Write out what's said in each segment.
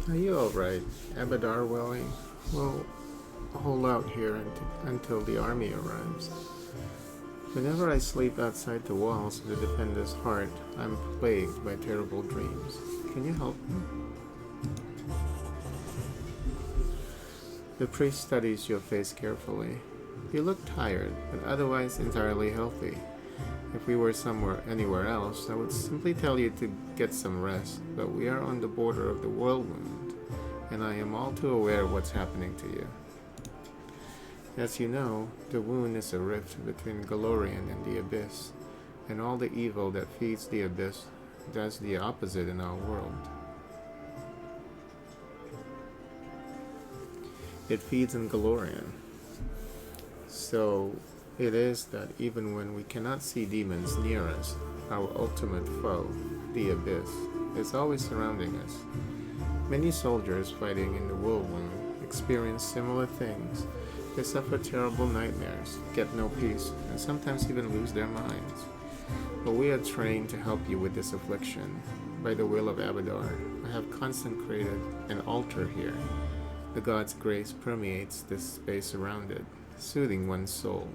Are you alright? Abadar willing? We'll hold out here until the army arrives. Whenever I sleep outside the walls of the defender's heart, I'm plagued by terrible dreams. Can you help me? The priest studies your face carefully. You look tired, but otherwise entirely healthy. If we were anywhere else, I would simply tell you to get some rest, but we are on the border of the whirlwind, and I am all too aware of what's happening to you. As you know, the wound is a rift between Galorian and the Abyss, and all the evil that feeds the Abyss does the opposite in our world. It feeds in Galorian. So it is that even when we cannot see demons near us, our ultimate foe, the Abyss, is always surrounding us. Many soldiers fighting in the whirlwind experience similar things. They suffer terrible nightmares, get no peace, and sometimes even lose their minds. But we are trained to help you with this affliction. By the will of Abadar, I have consecrated an altar here. The god's grace permeates this space around it, soothing one's soul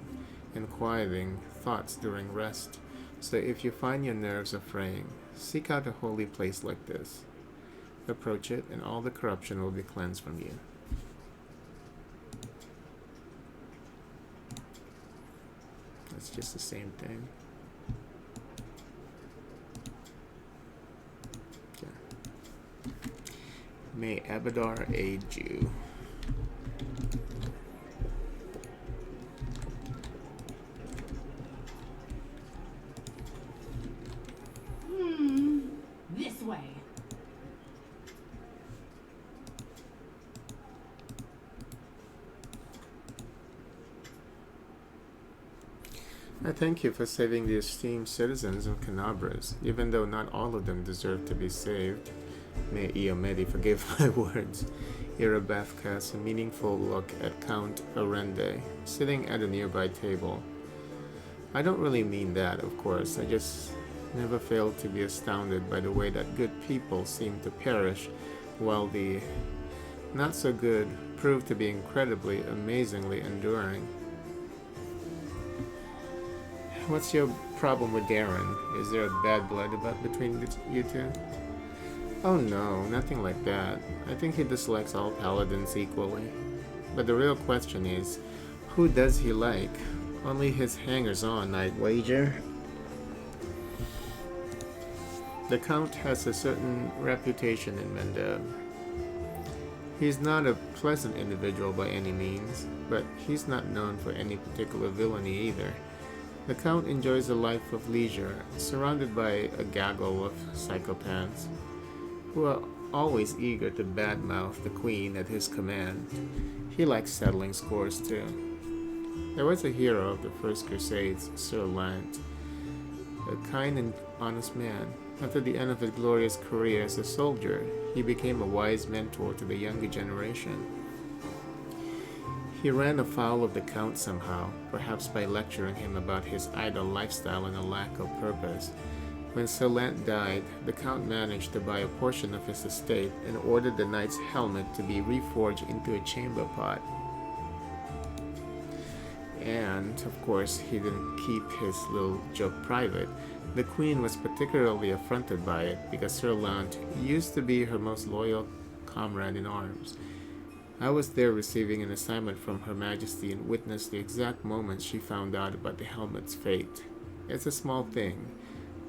and quieting thoughts during rest. So if you find your nerves are fraying, seek out a holy place like this. Approach it, and all the corruption will be cleansed from you. It's just the same thing. Okay. May Abadar aid you. This way. I thank you for saving the esteemed citizens of Canabras, even though not all of them deserve to be saved. May Iomedi forgive my words. Irabeth casts a meaningful look at Count Arende, sitting at a nearby table. I don't really mean that, of course. I just never fail to be astounded by the way that good people seem to perish, while the not so good prove to be incredibly, amazingly enduring. What's your problem with Darren? Is there a bad blood between you two? Oh no, nothing like that. I think he dislikes all paladins equally. But the real question is, who does he like? Only his hangers-on, I'd wager. The Count has a certain reputation in Mendeb. He's not a pleasant individual by any means, but he's not known for any particular villainy either. The Count enjoys a life of leisure, surrounded by a gaggle of psychopaths, who are always eager to badmouth the Queen at his command. He likes settling scores too. There was a hero of the First Crusades, Sir Lant, a kind and honest man. After the end of his glorious career as a soldier, he became a wise mentor to the younger generation. He ran afoul of the Count somehow, perhaps by lecturing him about his idle lifestyle and a lack of purpose. When Sir Lant died, the Count managed to buy a portion of his estate and ordered the knight's helmet to be reforged into a chamber pot. And, of course, he didn't keep his little joke private. The Queen was particularly affronted by it because Sir Lant used to be her most loyal comrade in arms. I was there receiving an assignment from Her Majesty and witnessed the exact moment she found out about the helmet's fate. It's a small thing,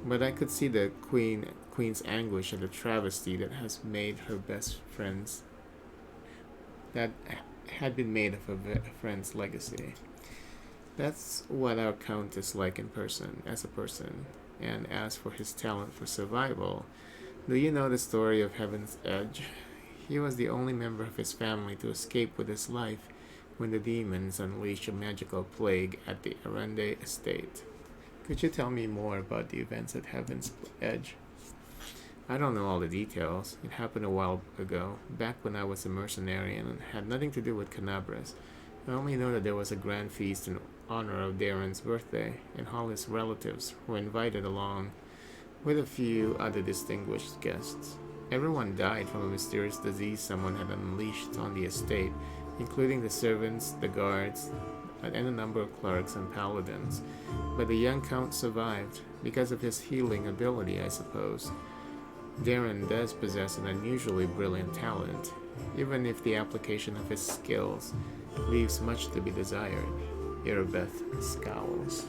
but I could see the Queen's anguish at the travesty that has made her best friends that had been made of a friend's legacy. That's what our Count is like in person, as a person. And as for his talent for survival, do you know the story of Heaven's Edge? He was the only member of his family to escape with his life when the demons unleashed a magical plague at the Arende estate. Could you tell me more about the events at Heaven's Edge? I don't know all the details. It happened a while ago, back when I was a mercenary and had nothing to do with Canabras. I only know that there was a grand feast in honor of Darren's birthday, and all his relatives were invited along with a few other distinguished guests. Everyone died from a mysterious disease someone had unleashed on the estate, including the servants, the guards, and a number of clerics and paladins. But the young count survived, because of his healing ability, I suppose. Darren does possess an unusually brilliant talent, even if the application of his skills leaves much to be desired. Irabeth scowls.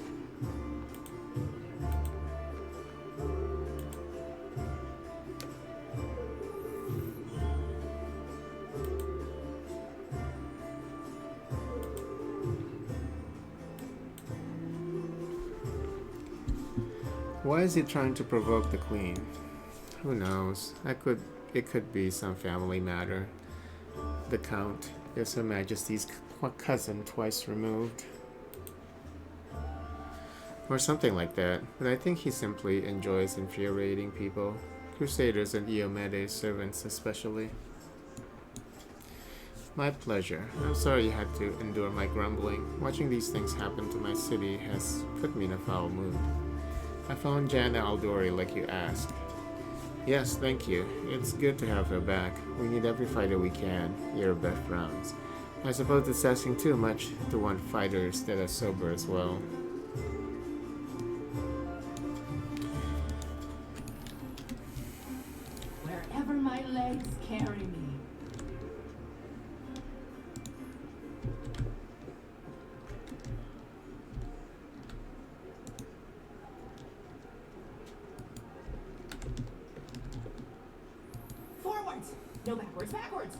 Why is he trying to provoke the queen? Who knows? It could be some family matter. The Count is Her Majesty's cousin twice removed. Or something like that, but I think he simply enjoys infuriating people. Crusaders and Iomede's servants especially. My pleasure. I'm sorry you had to endure my grumbling. Watching these things happen to my city has put me in a foul mood. I found Jana Aldori like you asked. Yes, thank you. It's good to have her back. We need every fighter we can. Irabeth frowns. I suppose it's asking too much to want fighters that are sober as well. Wherever my legs carry me. Forwards! No backwards, backwards!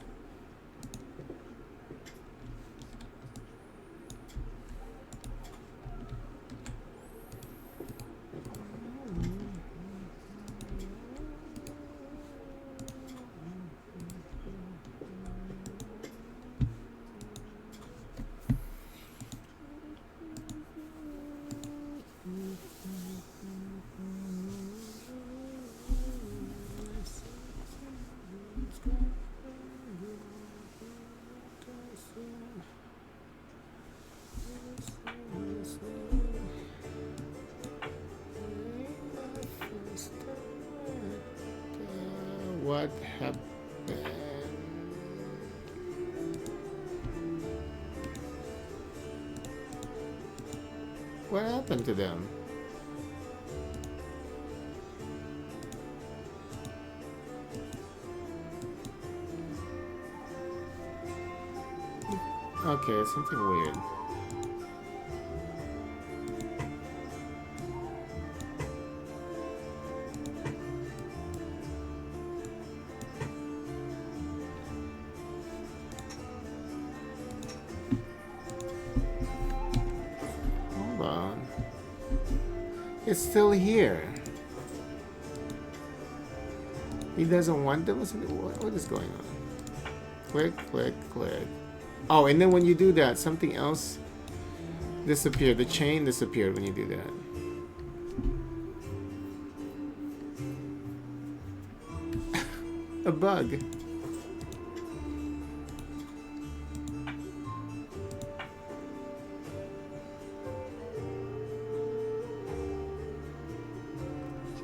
What happened? What happened to them? Okay, something weird. Hold on. It's still here. He doesn't want them? What is going on? Click, click, click. Oh, and then when you do that, something else disappeared. The chain disappeared when you do that. A bug.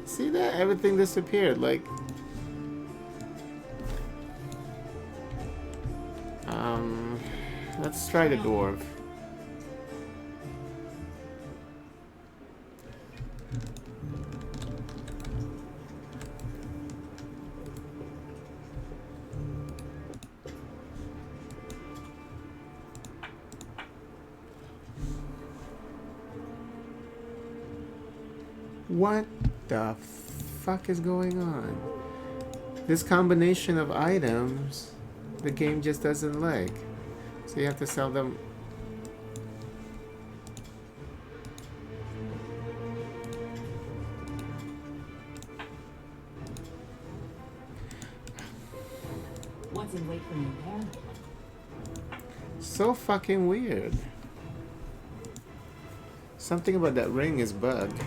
See that? Everything disappeared. Like, let's try the dwarf. What the fuck is going on? This combination of items, the game just doesn't like. So you have to sell them. What's in wait for me there? So fucking weird. Something about that ring is bugged.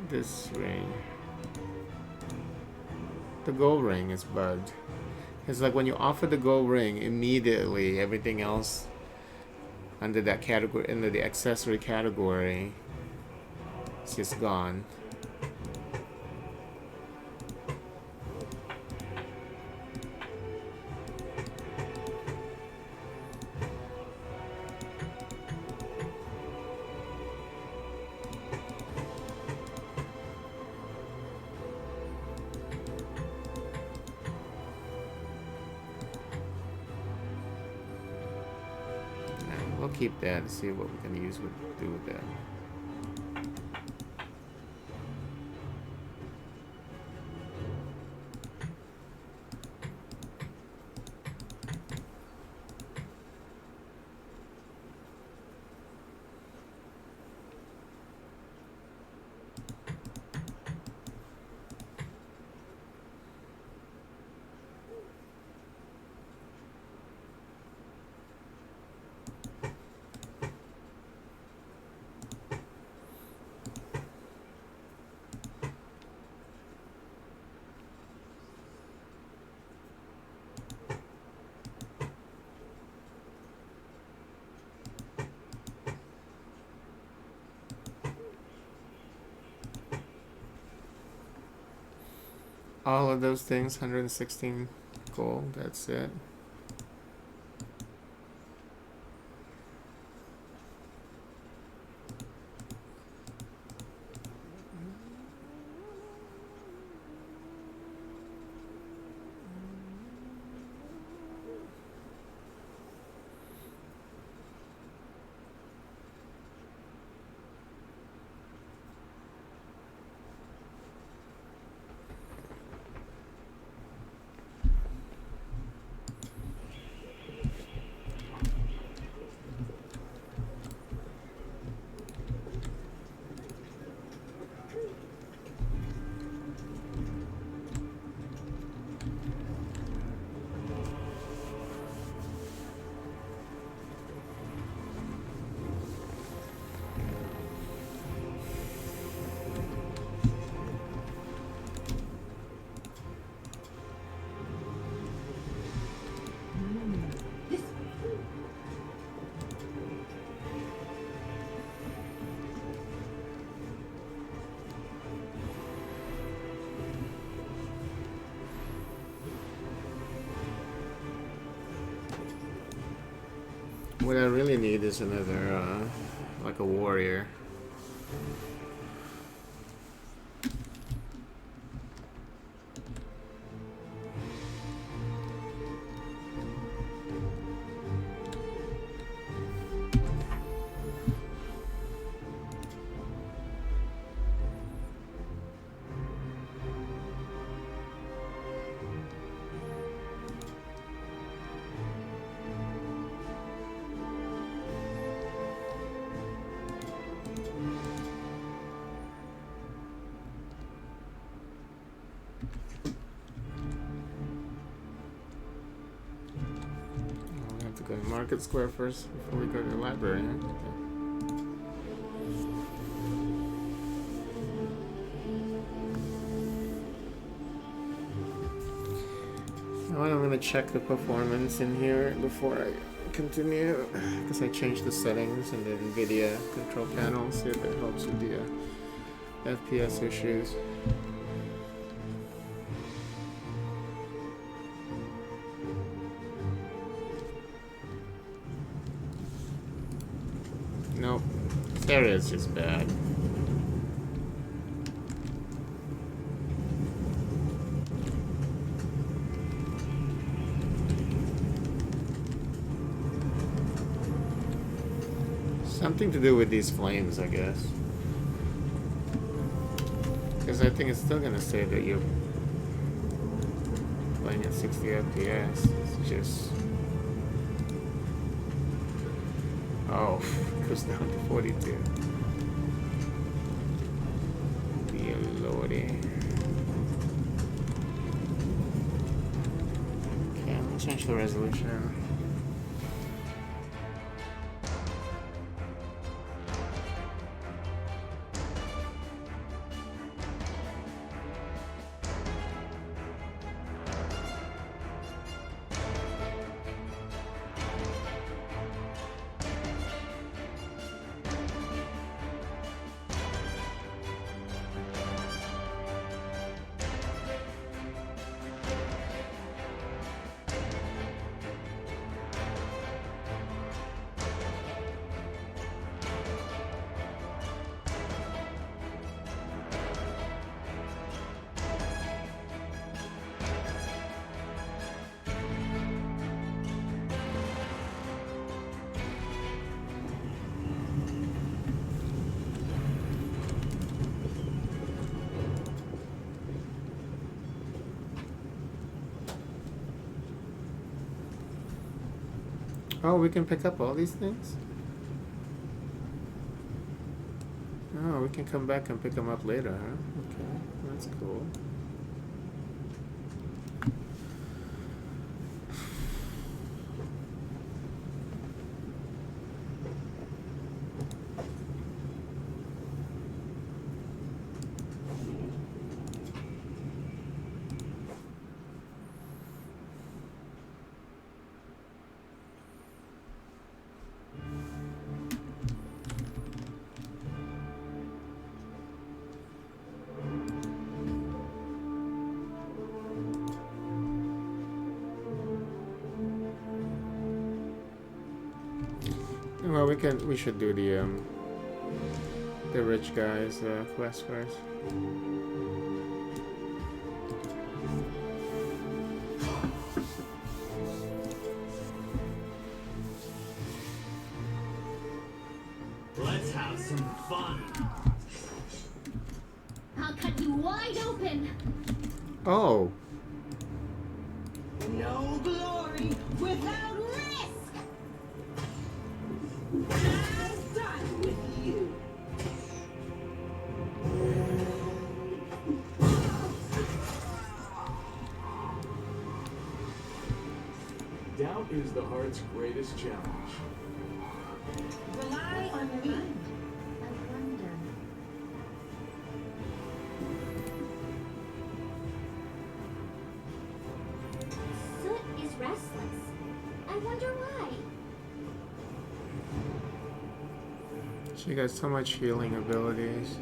This ring. The gold ring is bugged. It's like when you offer the gold ring, immediately everything else under that category, under the accessory category, is just gone. keep that and see what we can do with that. All of those things, 116 gold, that's it. What I really need is another, like a warrior. Go to Market Square first before we go to the library. Huh? Now I'm gonna check the performance in here before I continue, because I changed the settings in the NVIDIA control panel, see if it helps with the FPS issues. Nope, this area is just bad. Something to do with these flames, I guess. Because I think it's still gonna say that you're playing at 60 FPS. It's just... Oh, it goes down to 42. Dear lordy. Okay, I'm gonna change the resolution. Oh, we can pick up all these things? Oh, we can come back and pick them up later, huh? Okay, that's cool. Well, we should do the rich guy's quest first. Let's have some fun. I'll cut you wide open. Oh, No glory without risk. I'm done with you. Doubt is the heart's greatest challenge. Rely on me. I wonder. Soot is restless. I wonder why. she got so much healing abilities.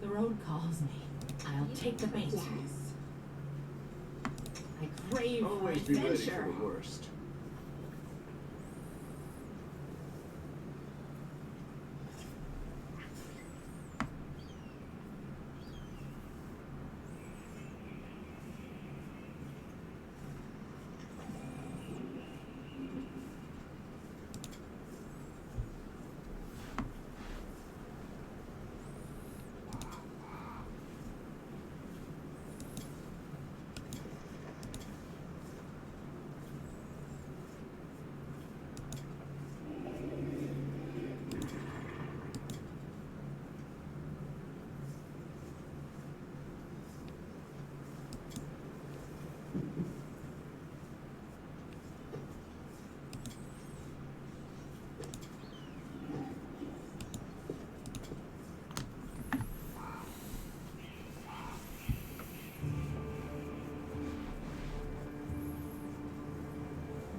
The road calls me. I'll take the bait. Yes. I crave Always be ready for adventure. the worst.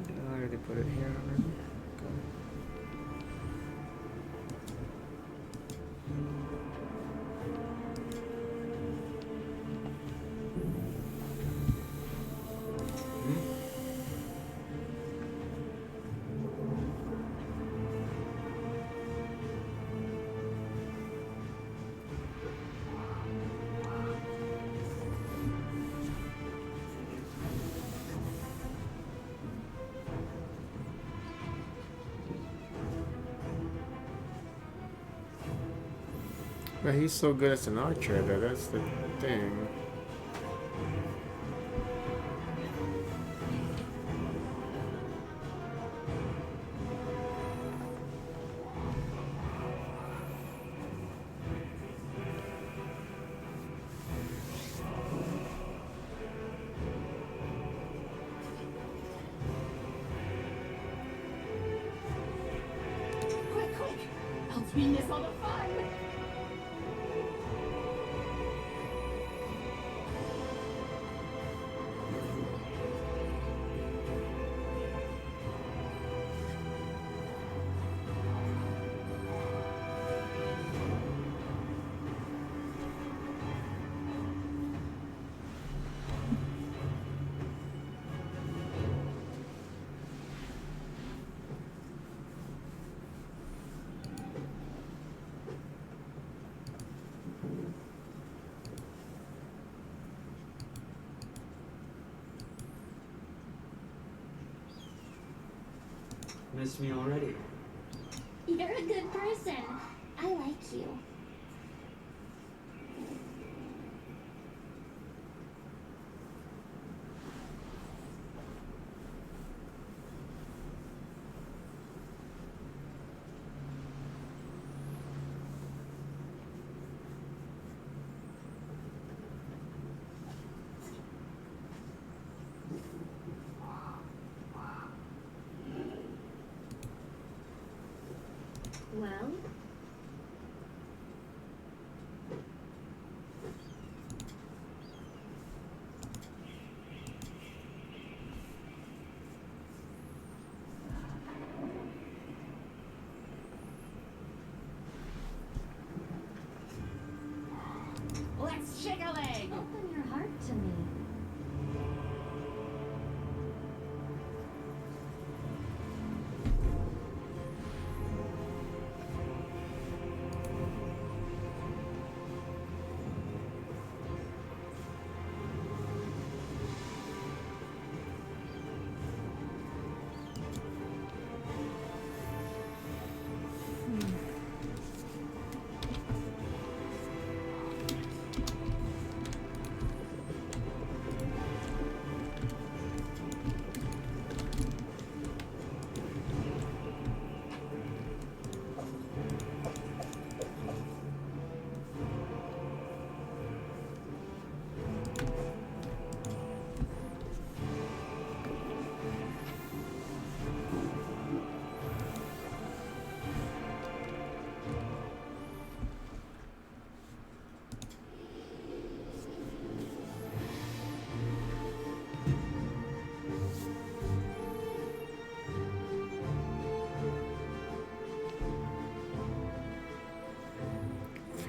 Did I already put it here already? Okay. But he's so good as an archer that that's the thing. miss all the fun. Missed me already. You're a good person. I like you. Well, Let's shake a leg. open your heart to me.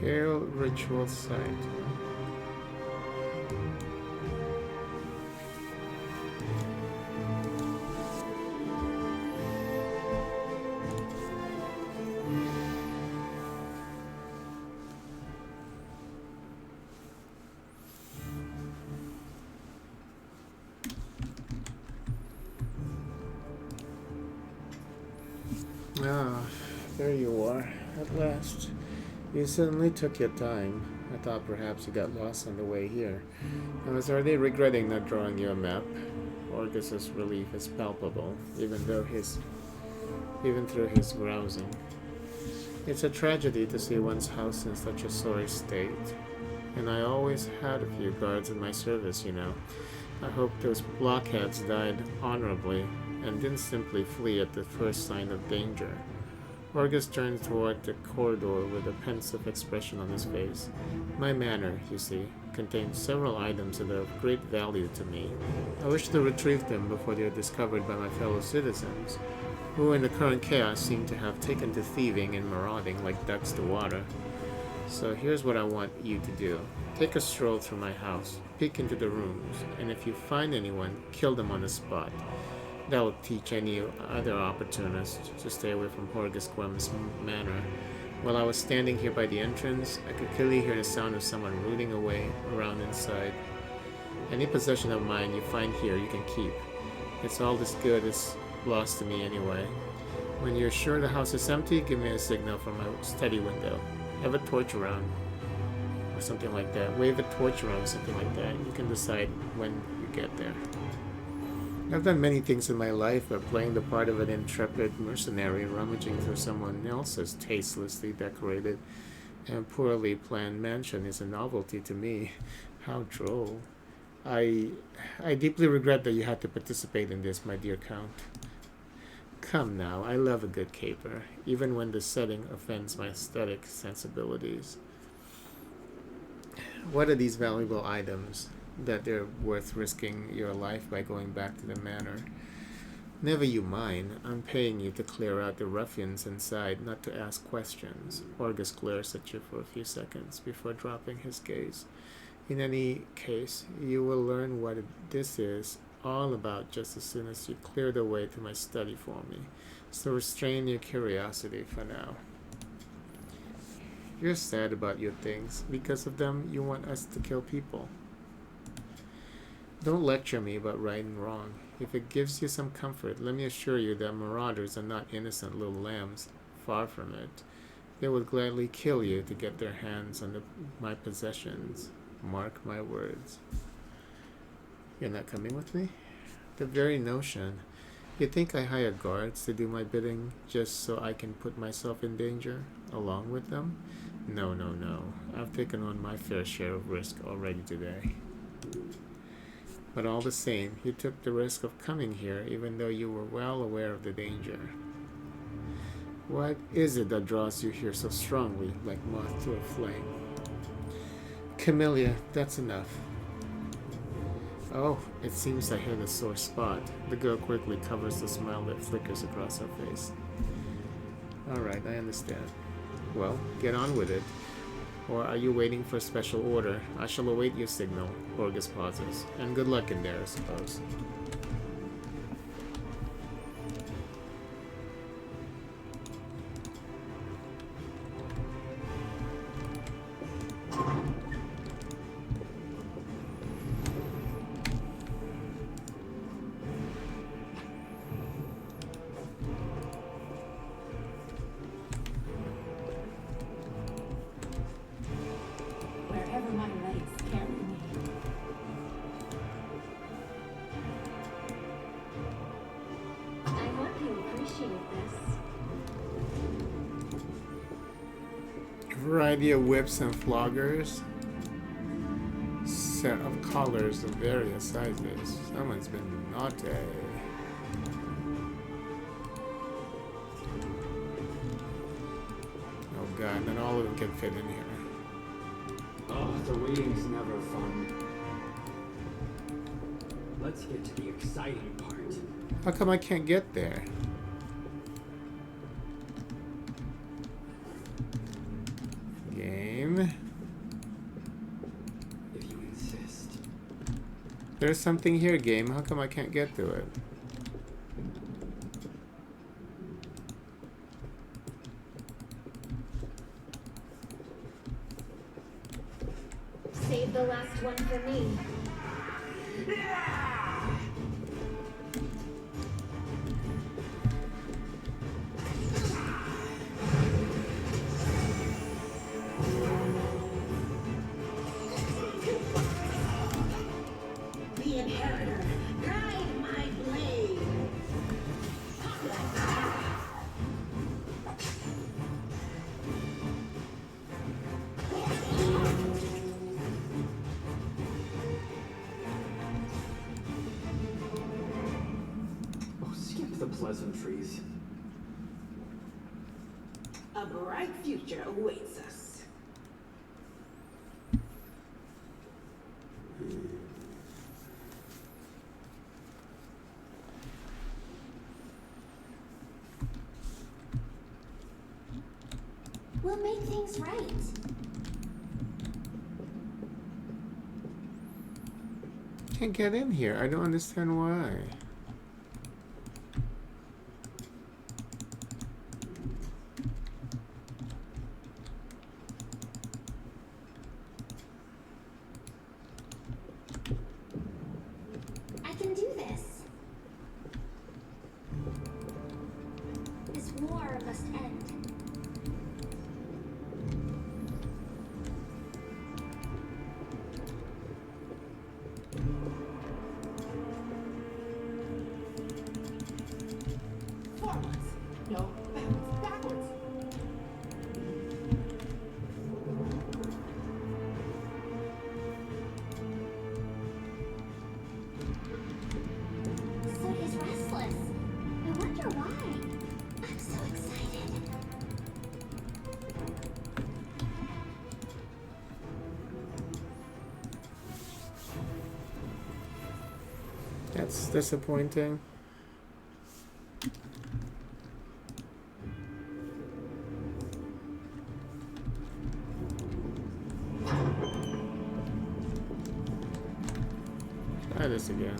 Failed ritual site. Ah, there you are, at last. You certainly took your time. I thought perhaps you got lost on the way here. I was already regretting not drawing you a map. Orgus's relief is palpable, even through his grousing. It's a tragedy to see one's house in such a sorry state. And I always had a few guards in my service, you know. I hope those blockheads died honorably and didn't simply flee at the first sign of danger. Orgus turned toward the corridor with a pensive expression on his face. My manor, you see, contains several items that are of great value to me. I wish to retrieve them before they are discovered by my fellow citizens, who in the current chaos seem to have taken to thieving and marauding like ducks to water. So here's what I want you to do. Take a stroll through my house, peek into the rooms, and if you find anyone, kill them on the spot. That will teach any other opportunists to stay away from Horgus Gwem's manor. While I was standing here by the entrance, I could clearly hear the sound of someone rooting away around inside. Any possession of mine you find here you can keep. It's all as good as lost to me anyway. When you're sure the house is empty, give me a signal from my study window. Have a torch around, or something like that. Wave a torch around, something like that. You can decide when you get there. I've done many things in my life, but playing the part of an intrepid mercenary rummaging through someone else's tastelessly decorated and poorly planned mansion is a novelty to me. How droll. I deeply regret that you had to participate in this, my dear Count. Come now, I love a good caper, even when the setting offends my aesthetic sensibilities. What are these valuable items that they're worth risking your life by going back to the manor? Never you mind. I'm paying you to clear out the ruffians inside, not to ask questions. Orgus glares at you for a few seconds before dropping his gaze. In any case, you will learn what this is all about just as soon as you clear the way to my study for me. So restrain your curiosity for now. You're sad about your things. Because of them, you want us to kill people. Don't lecture me about right and wrong. If it gives you some comfort, let me assure you that marauders are not innocent little lambs. Far from it. They would gladly kill you to get their hands on my possessions. Mark my words. You're not coming with me? The very notion. You think I hire guards to do my bidding just so I can put myself in danger along with them? No, no, no. I've taken on my fair share of risk already today. But all the same, you took the risk of coming here even though you were well aware of the danger. What is it that draws you here so strongly, like moth to a flame? Camellia, that's enough. Oh, it seems I hit a sore spot. The girl quickly covers the smile that flickers across her face. Alright, I understand. Well, get on with it. Or are you waiting for a special order? I shall await your signal. Orgus pauses. And good luck in there, I suppose. Wherever my legs carry me. I hope you appreciate this. A variety of whips and floggers. Set of collars of various sizes. Someone's been naughty. Oh god, not all of them can fit in here. Oh, the waiting's never fun. Let's get to the exciting part. How come I can't get there? Game. If you insist. There's something here, game. How come I can't get to it? Save the last one for me. The inheritor, guide my blade. Oh, skip the pleasantries. A bright future awaits us. We'll make things right. Can't get in here. I don't understand why. I can do this. This war must end. That's disappointing. Try this again.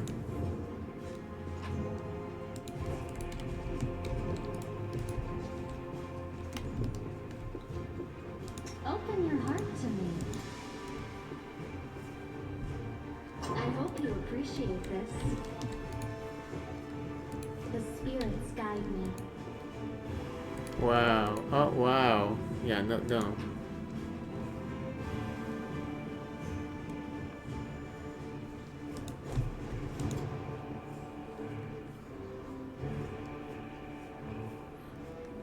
Open your heart to me. I hope you appreciate this. The spirits guide me. Wow. Oh, wow. Yeah, no, no.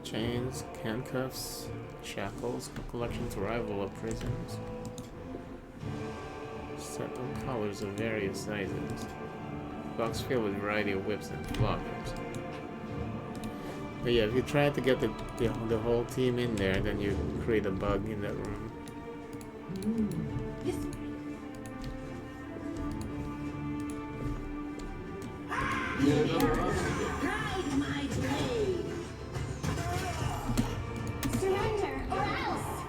Chains, handcuffs, shackles, a collection to rival of prisons. Set of collars of various sizes. Box filled with a variety of whips and floggers. But yeah, if you try to get the whole team in there, then you create a bug in that room. This Ride my blade! Surrender or else!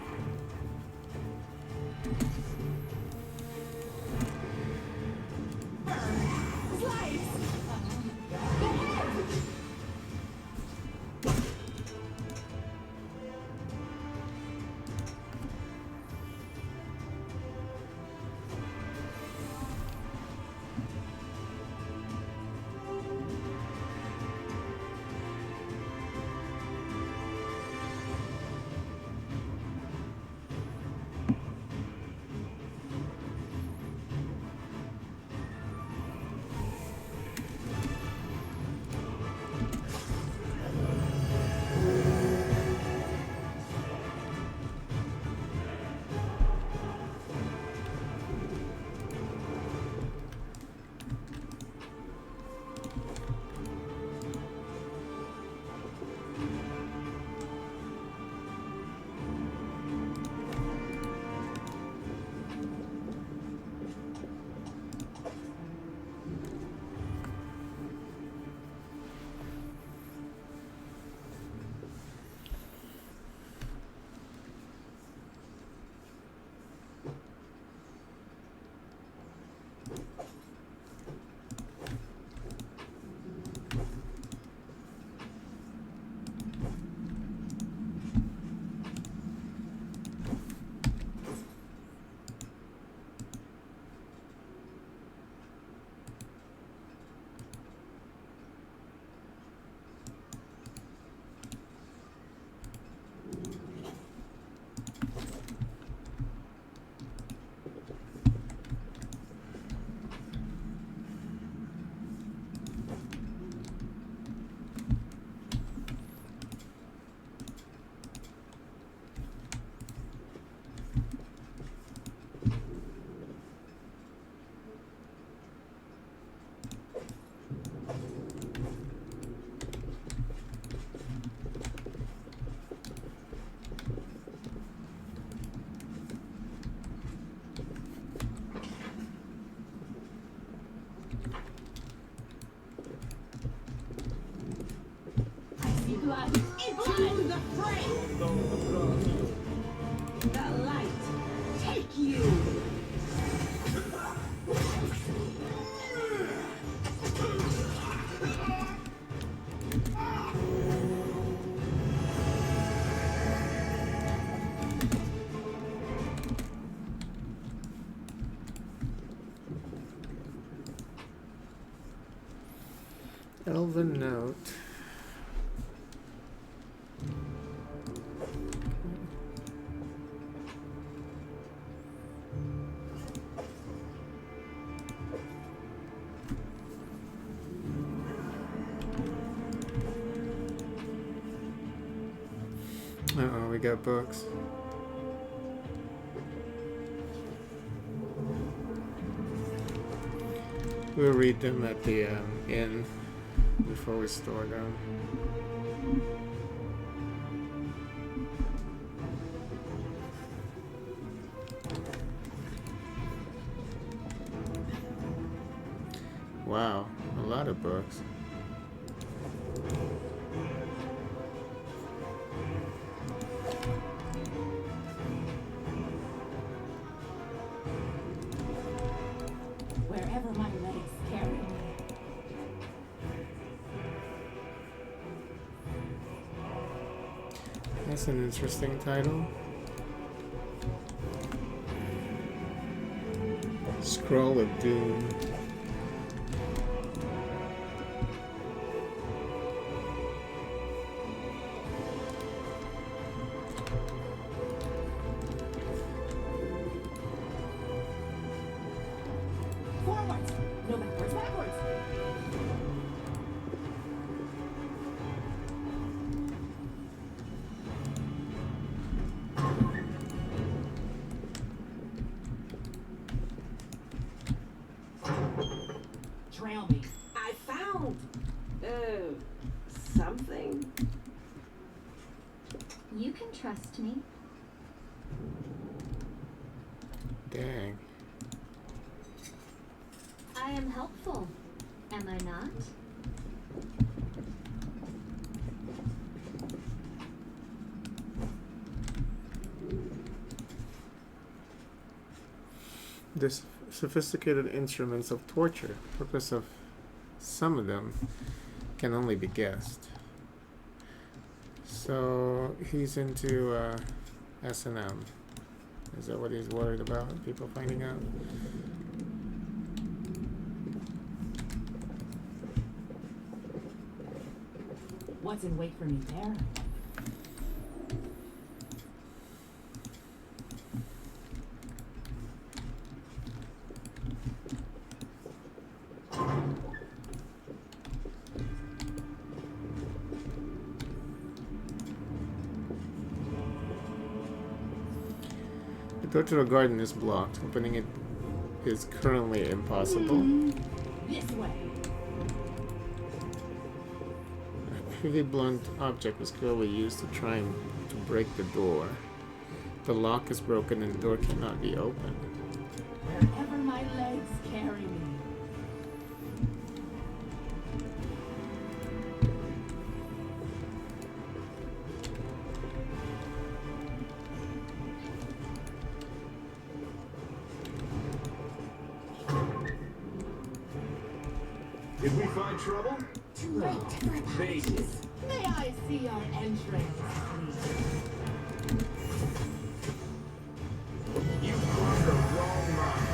blood into the fray. The light take you. Elven note. Uh-oh, we got books. We'll read them at the inn before we store them. Wow. A lot of books. Wherever my legs carry me. That's an interesting title. Scroll of Doom. Forwards! No backwards, backwards! Trail me. I found something. You can trust me. Dang. I am helpful. Am I not? This sophisticated instruments of torture. Purpose of some of them can only be guessed. So he's into S&M. Is that what he's worried about? People finding out? What's in wait for me there? The door to the garden is blocked. Opening it is currently impossible. This way. A heavy blunt object was clearly used to try to break the door. The lock is broken and the door cannot be opened. Wherever my legs carry me. Did we find trouble? Too late for apologies. May I see our entrails, please? You crossed the wrong line.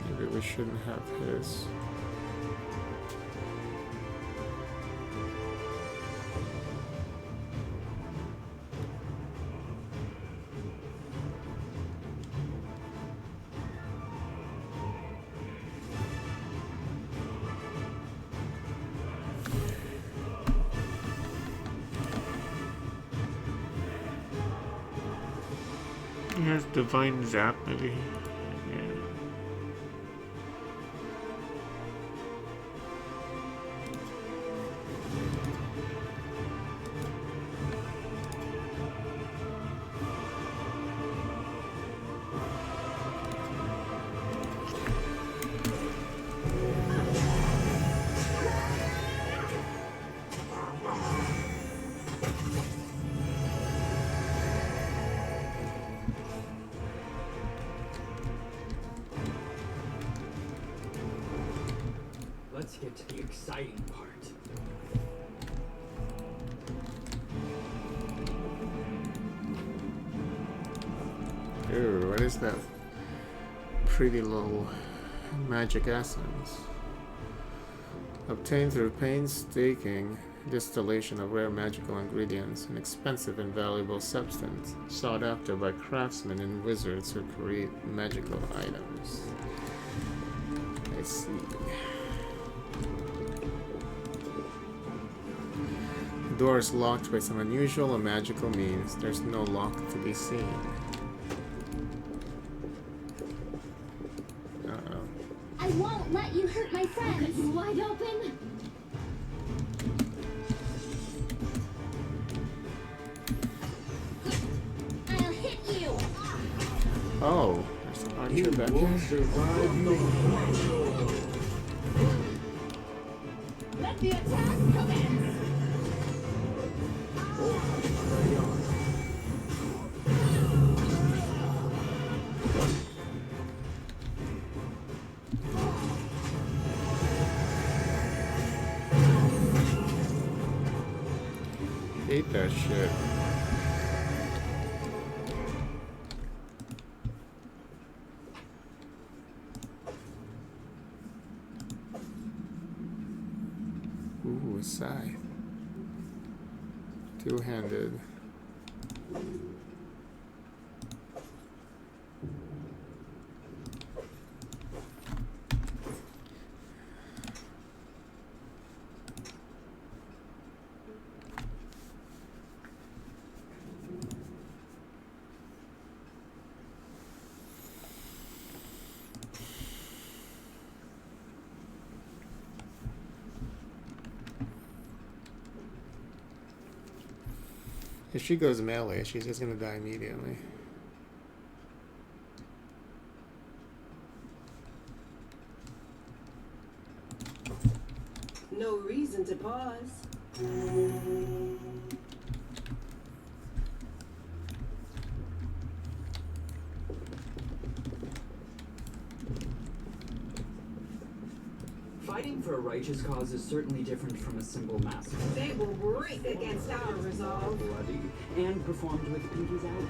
Maybe we shouldn't have his. He has Divine Zap, maybe. Yeah. Let's get to the exciting part. Ooh, what is that? Pretty little magic essence. Obtained through painstaking distillation of rare magical ingredients, an expensive and valuable substance sought after by craftsmen and wizards who create magical items. I see. The door is locked by some unusual or magical means. There's no lock to be seen. Uh-oh. I won't let you hurt my friends. Wide open. Archer back won't here? survive me. Let the attack commence! Right on. Hate that shit. Ooh, a scythe. Two-handed. If she goes melee, she's just gonna die immediately. No reason to pause. Fighting for a righteous cause is certainly different from a simple massacre. They will break against our resolve. Bloody and performed with pinkies out.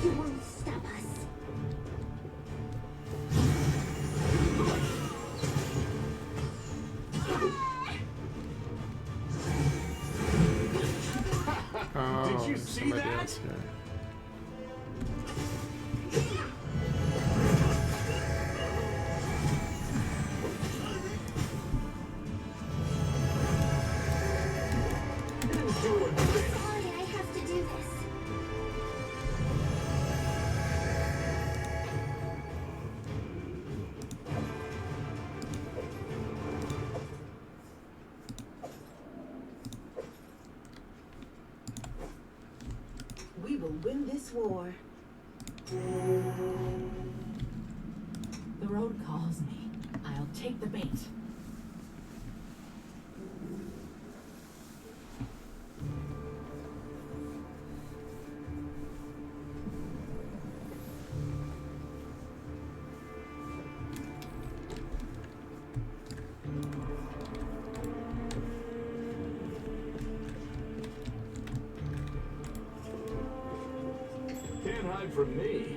You won't stop us. Oh, Did you there's see somebody that? else here. Sorry, I have to do this. We will win this war. The road calls me. I'll take the bait. Can't hide from me.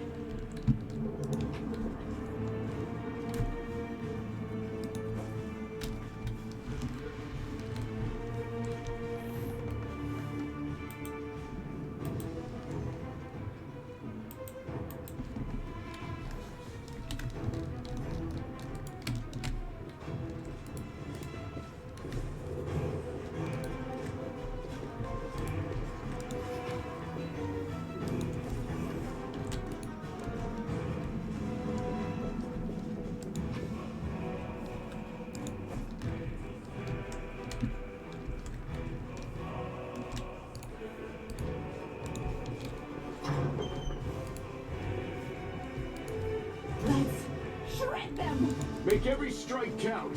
Let's shred them! Make every strike count.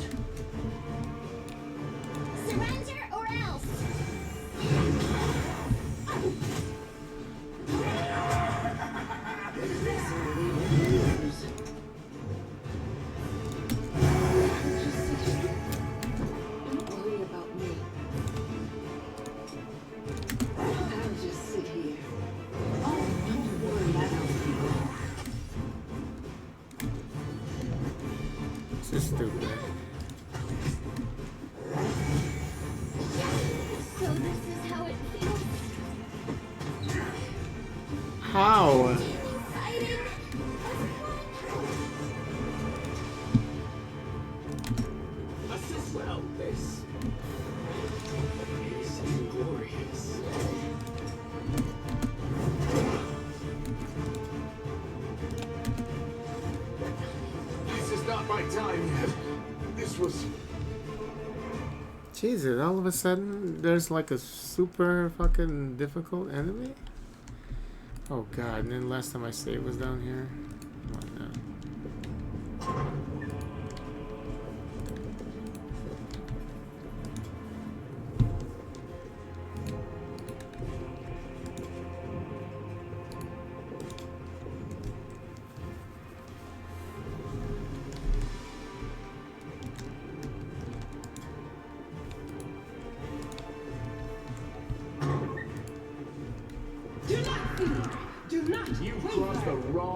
Surrender or else. Don't worry about me. I'll just sit here. Oh, don't worry, I know people. This is stupid. So this is how it feels. How? Fighting. Assist well, this is glorious. This is not my time yet. This was... Jesus, all of a sudden there's like a super fucking difficult enemy? Oh god, and then last time I saved was down here. Come on now.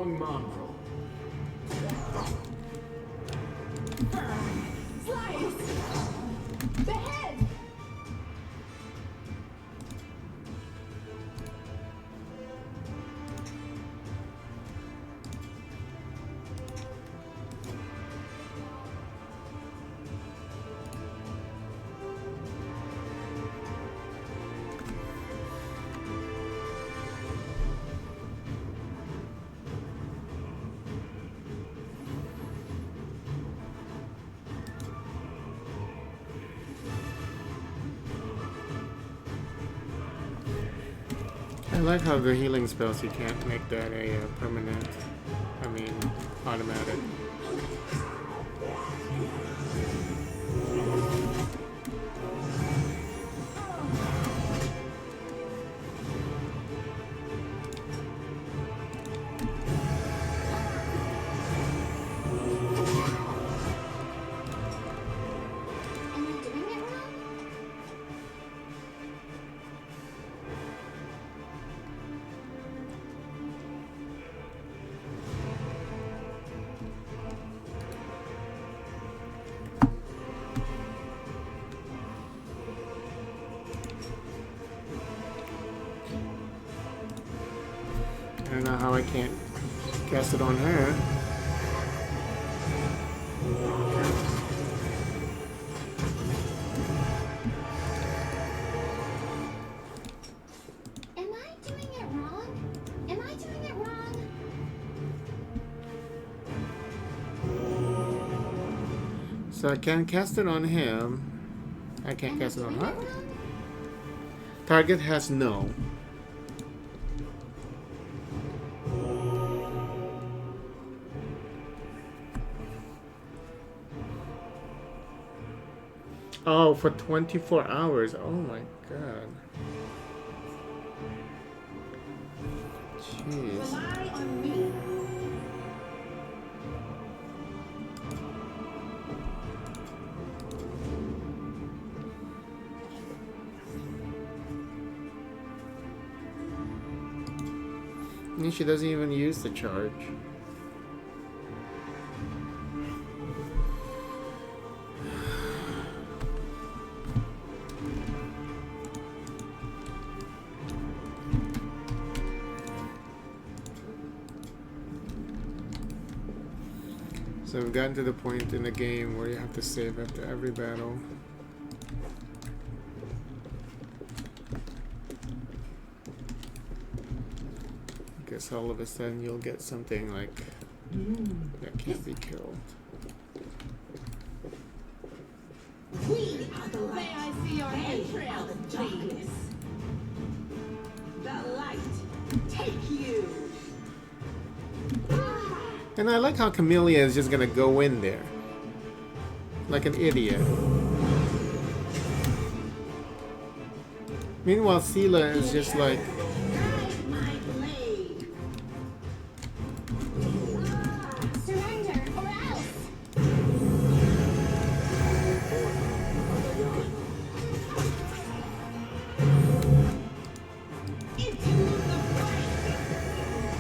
wrong mongrel. Slice! The head! I like how the healing spells, you can't make that a permanent, I mean, automatic. Am I doing it wrong? I don't know how I can't cast it on her. Am I doing it wrong? Am I doing it wrong? So I can cast it on him. I can't Am I cast it on doing her. it wrong? Target has no. Oh, for 24 hours. Oh my god. Jeez. Rely on me. And she doesn't even use the charge. So we've gotten to the point in the game where you have to save after every battle. I guess all of a sudden you'll get something like that can't be killed. We are the light. May I see your They are the darkness. The light. Take you. And I like how Camellia is just gonna go in there. Like an idiot. Meanwhile, Sela is just like, Guide my blade. Surrender or else! Into the fight.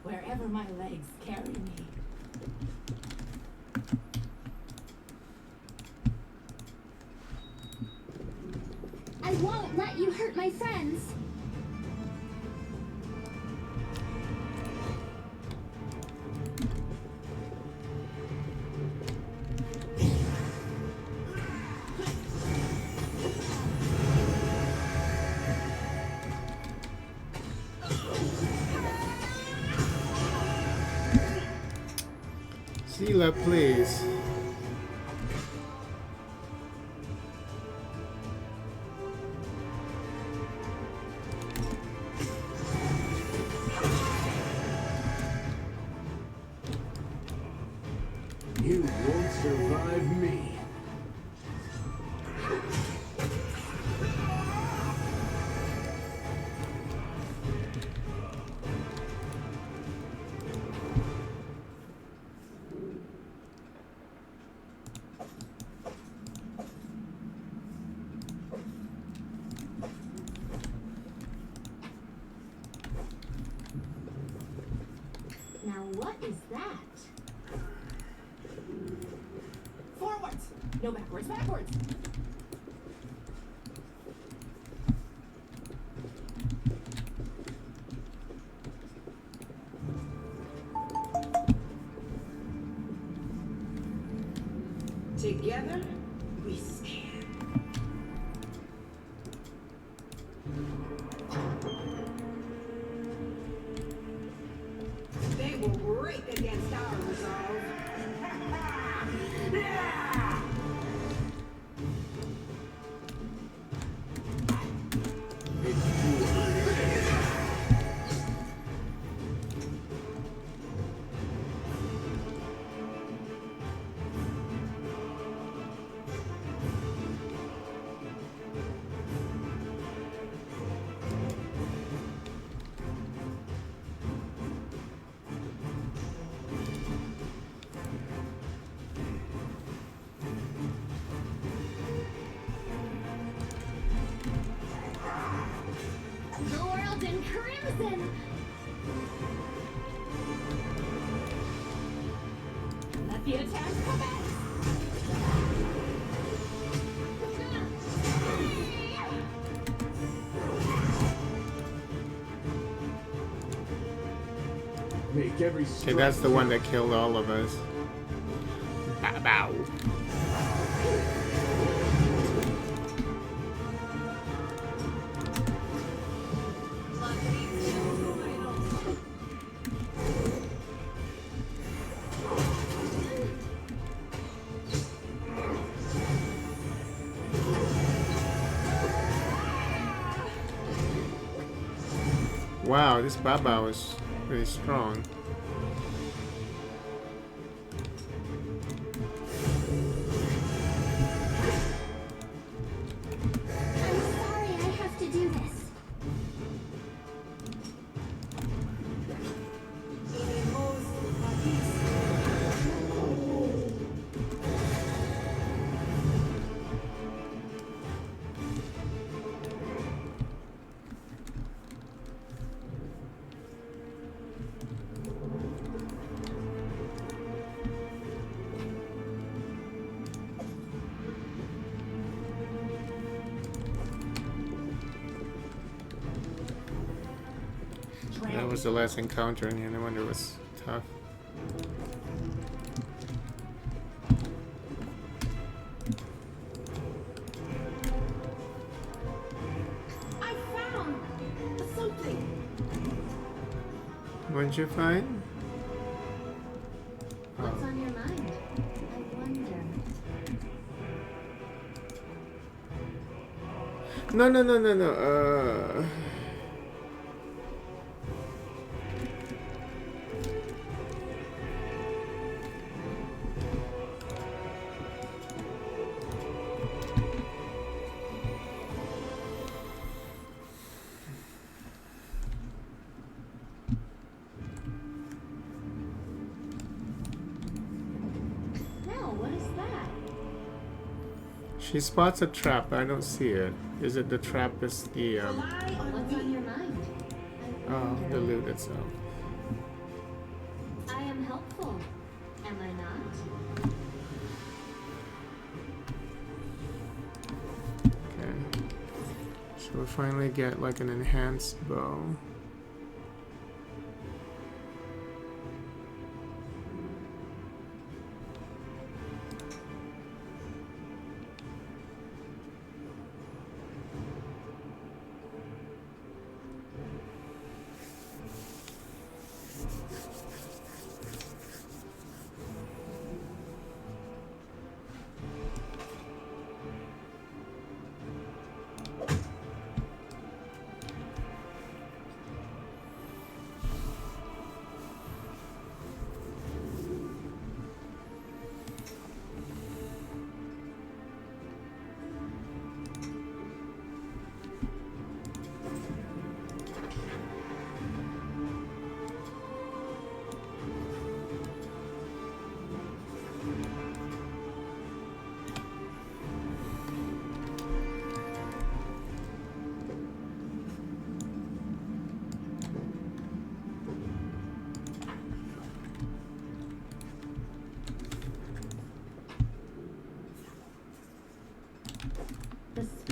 Wherever my legs carry me. I won't let you hurt my friends! Sela, please. You won't What is that? Forwards! No, backwards, backwards! Together, we stand. They will break against our resolve. The world in crimson! Let the attack commence! Make every Okay, strike that's the one that killed all of us. Bow bow. Wow, this Baba was really strong. I'm sorry I have to do this. That was the last encounter, and no wonder it was tough. I found something. What'd you find? What's on your mind? I wonder. No. No, what is that? She spots a trap, but I don't see it. Is it the trap is the Rely on What's me. on your mind? I oh, wonder. the loot itself. I am helpful. Am I not? Okay. So we'll finally get like an enhanced bow.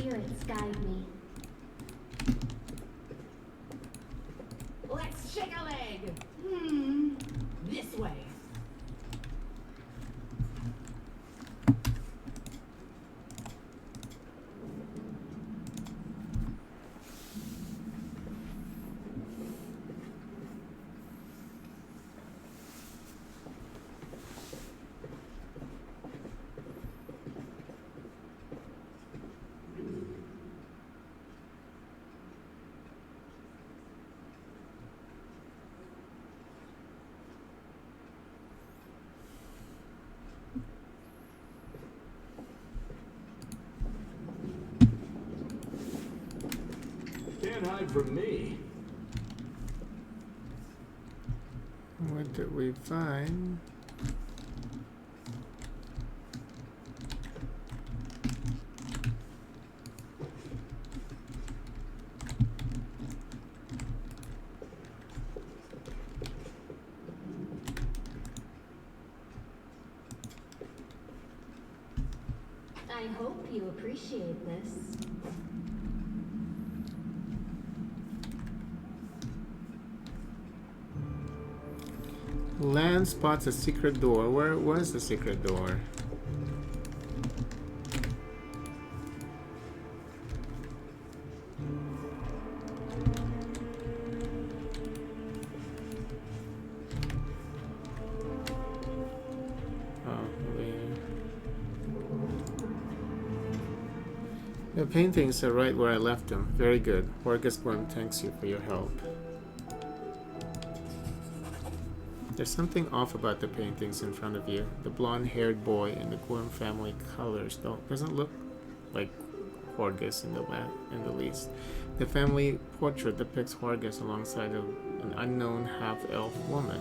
spirits guide me. Let's shake a leg. This way. Can't hide from me. What did we find? I hope you appreciate this. Lan spots a secret door. Where was the secret door? Oh, there. The paintings are right where I left them. Very good. Horgus Worm thanks you for your help. There's something off about the paintings in front of you. The blonde-haired boy in the Gorm family colors doesn't look like Horgus in the least. The family portrait depicts Horgus alongside of an unknown half-elf woman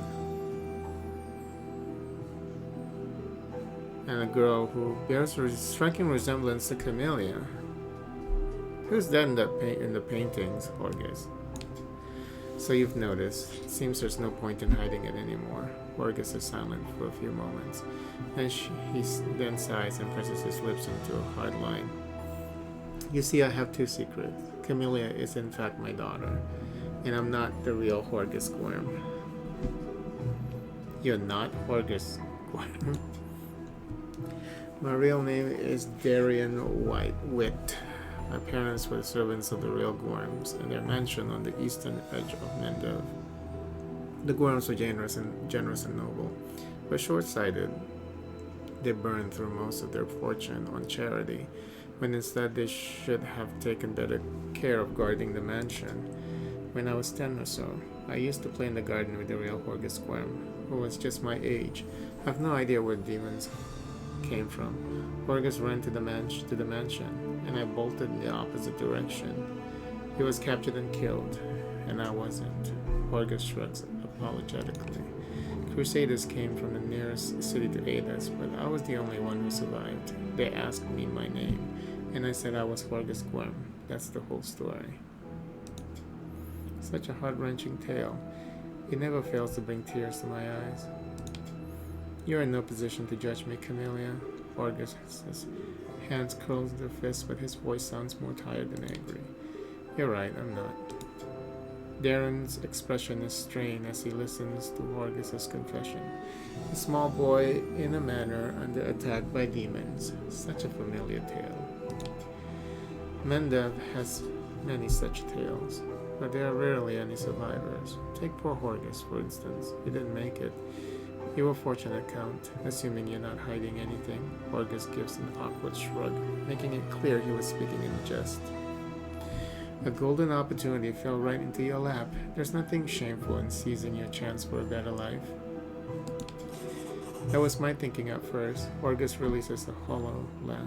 and a girl who bears a striking resemblance to Camellia. Who's that in the paintings, Horgus? So you've noticed. It seems there's no point in hiding it anymore. Horgus is silent for a few moments. Then he then sighs and presses his lips into a hard line. You see, I have two secrets. Camellia is in fact my daughter, and I'm not the real Horgus Worm. You're not Horgus Worm. My real name is Darian Whitewit. My parents were the servants of the real Gorms in their mansion on the eastern edge of Mendov. The Gorms were generous and noble, but short-sighted. They burned through most of their fortune on charity, when instead they should have taken better care of guarding the mansion. When I was 10 or so, I used to play in the garden with the real Horgus Worm, who was just my age. I have no idea where demons came from. Horgus ran to the mansion, and I bolted in the opposite direction. He was captured and killed, and I wasn't. Horgus shrugs apologetically. Crusaders came from the nearest city to aid us, but I was the only one who survived. They asked me my name, and I said I was Horgus Worm. That's the whole story. Such a heart-wrenching tale. It never fails to bring tears to my eyes. You're in no position to judge me, Camellia. Horgus says. Hands curls their fists, but his voice sounds more tired than angry. You're right, I'm not. Darren's expression is strained as he listens to Horgus's confession. A small boy in a manor under attack by demons. Such a familiar tale. Mendov has many such tales, but there are rarely any survivors. Take poor Horgus, for instance. He didn't make it. You were fortunate, Count, assuming you're not hiding anything. Horgus gives an awkward shrug, making it clear he was speaking in jest. A golden opportunity fell right into your lap. There's nothing shameful in seizing your chance for a better life. That was my thinking at first. Horgus releases a hollow laugh.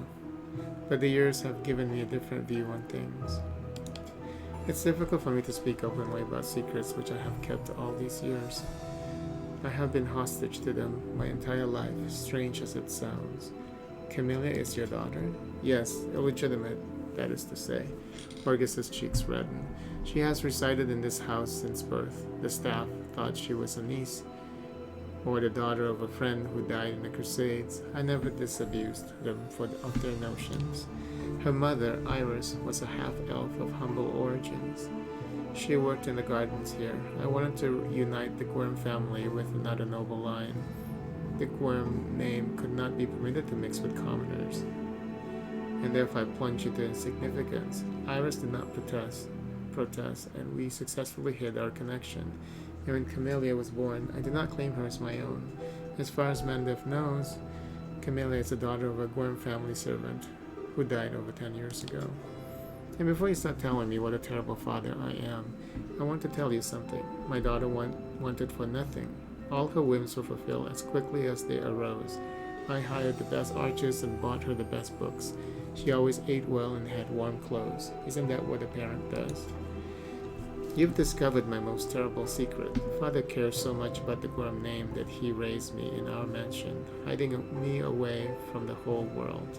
But the years have given me a different view on things. It's difficult for me to speak openly about secrets which I have kept all these years. I have been hostage to them my entire life, strange as it sounds. Camellia is your daughter? Yes, illegitimate, that is to say. Horgus's cheeks redden. She has resided in this house since birth. The staff thought she was a niece, or the daughter of a friend who died in the Crusades. I never disabused them of their notions. Her mother, Iris, was a half-elf of humble origins. She worked in the gardens here. I wanted to unite the Gwyrm family with another noble line. The Gwyrm name could not be permitted to mix with commoners, and therefore I plunged into insignificance. Iris did not protest, and we successfully hid our connection. And when Camellia was born, I did not claim her as my own. As far as Mandef knows, Camellia is the daughter of a Gwyrm family servant who died over 10 years ago. And before you start telling me what a terrible father I am, I want to tell you something. My daughter wanted for nothing. All her whims were fulfilled as quickly as they arose. I hired the best archers and bought her the best books. She always ate well and had warm clothes. Isn't that what a parent does? You've discovered my most terrible secret. Father cares so much about the Gwyrm name that he raised me in our mansion, hiding me away from the whole world.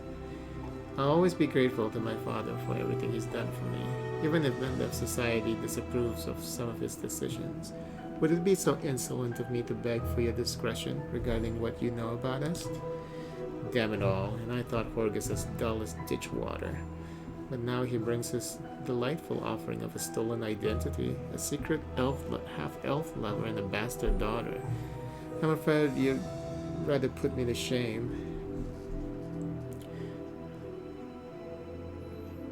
I'll always be grateful to my father for everything he's done for me, even if Mendef society disapproves of some of his decisions. Would it be so insolent of me to beg for your discretion regarding what you know about us? Damn it all, and I thought Horgus as dull as ditch water. But now he brings us delightful offering of a stolen identity, a secret half-elf lover, and a bastard daughter. I'm afraid you'd rather put me to shame.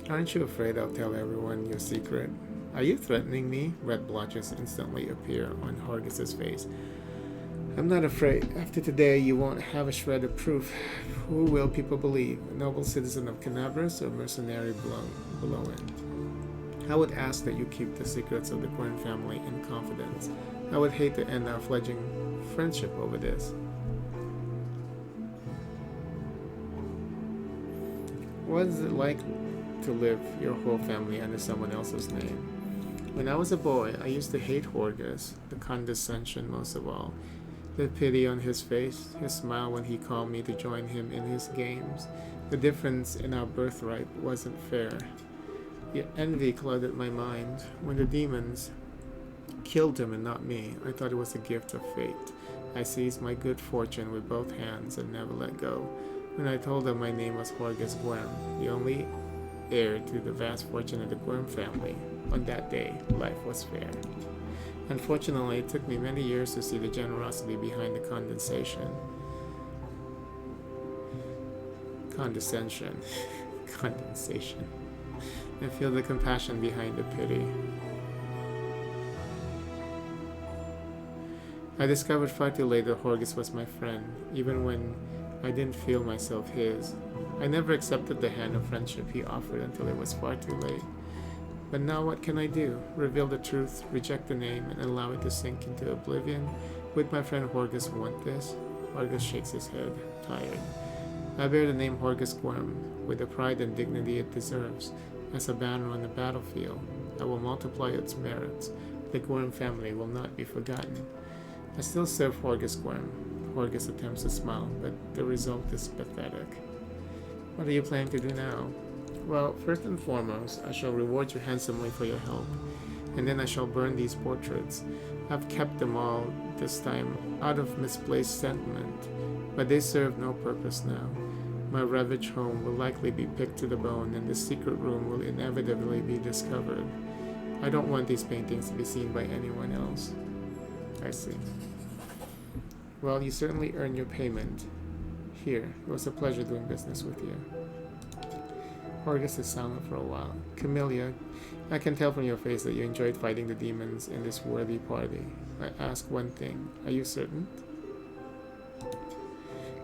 Aren't you afraid I'll tell everyone your secret? Are you threatening me? Red blotches instantly appear on Horgus's face. I'm not afraid. After today, you won't have a shred of proof. Who will people believe? A noble citizen of Canabras or mercenary below it? I would ask that you keep the secrets of the Gwyrm family in confidence. I would hate to end our fledgling friendship over this. What is it like to live your whole family under someone else's name? When I was a boy, I used to hate Horgus, the condescension most of all. The pity on his face, his smile when he called me to join him in his games. The difference in our birthright wasn't fair. Yet envy clouded my mind. When the demons killed him and not me, I thought it was a gift of fate. I seized my good fortune with both hands and never let go. When I told them my name was Horgus Gwyrm, the only heir to the vast fortune of the Gwyrm family, on that day, life was fair. Unfortunately, it took me many years to see the generosity behind the condescension. And feel the compassion behind the pity. I discovered far too late that Horgus was my friend, even when I didn't feel myself his. I never accepted the hand of friendship he offered until it was far too late. But now what can I do? Reveal the truth, reject the name, and allow it to sink into oblivion? Would my friend Horgus want this? Horgus shakes his head, tired. I bear the name Horgus Gwyrm with the pride and dignity it deserves. As a banner on the battlefield, I will multiply its merits. The Gwyrm family will not be forgotten. I still serve Horgus Gwyrm. Horgus attempts to smile, but the result is pathetic. What are you planning to do now? Well, first and foremost, I shall reward you handsomely for your help, and then I shall burn these portraits. I've kept them all this time out of misplaced sentiment, but they serve no purpose now. My ravaged home will likely be picked to the bone, and the secret room will inevitably be discovered. I don't want these paintings to be seen by anyone else. I see. Well, you certainly earned your payment. Here, it was a pleasure doing business with you. Horgus is silent for a while. Camellia, I can tell from your face that you enjoyed fighting the demons in this worthy party. I ask one thing. Are you certain?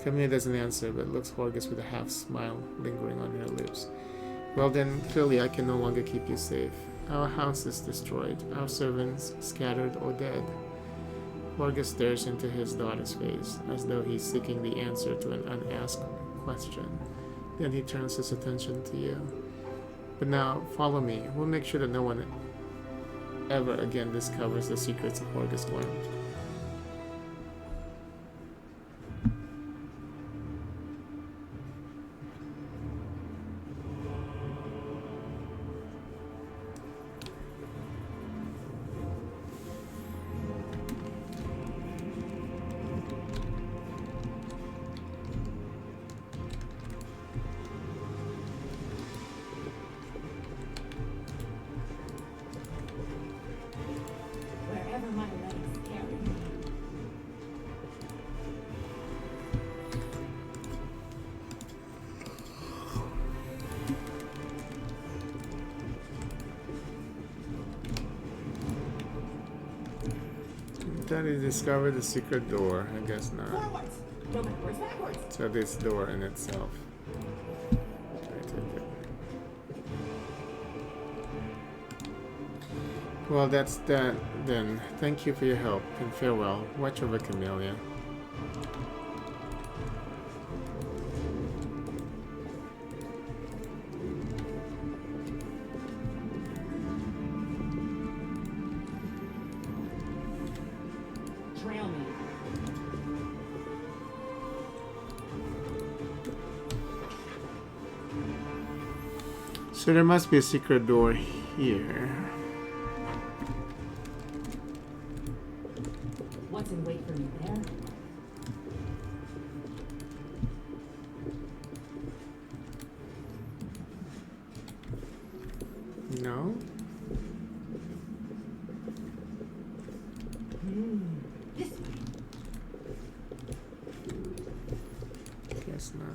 Camellia doesn't answer, but looks Horgus with a half-smile lingering on her lips. Well then, clearly I can no longer keep you safe. Our house is destroyed, our servants scattered or dead. Horgus stares into his daughter's face, as though he's seeking the answer to an unasked question. Then he turns his attention to you. But now, follow me. We'll make sure that no one ever again discovers the secrets of Horgus Gwyrm. thought he discovered the secret door. I guess not. Forwards! No backwards, backwards! So this door in itself. I take it. Well, that's that then. Thank you for your help and farewell. Watch over Camellia. Trail me. So there must be a secret door here. What's in wait for me there? No? This way. Guess not.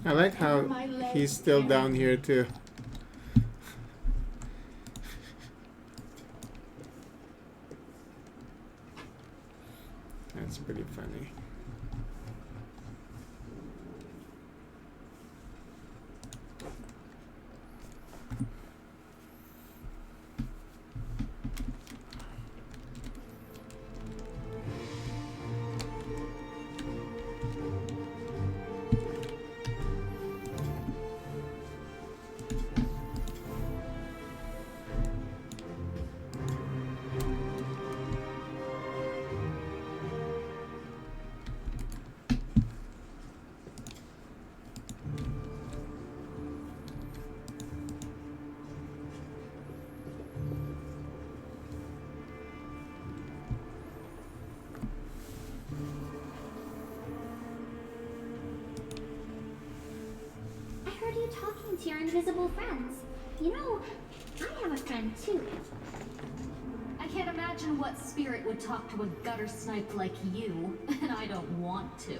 I like how he's still down here too. That's pretty funny. I heard you talking to your invisible friends. You know, I have a friend too. I can't imagine what spirit would talk to a gutter snipe like you, and I don't want to.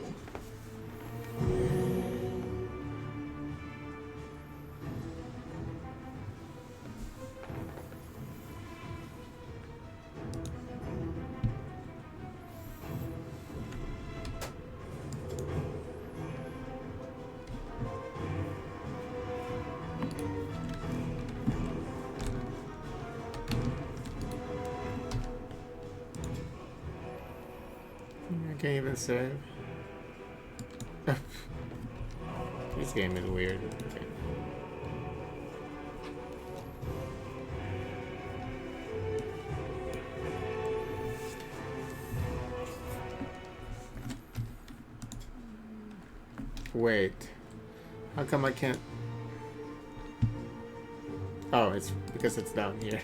I can't even save. This game is weird. Okay. Wait. How come I can't? Oh, it's because it's down here.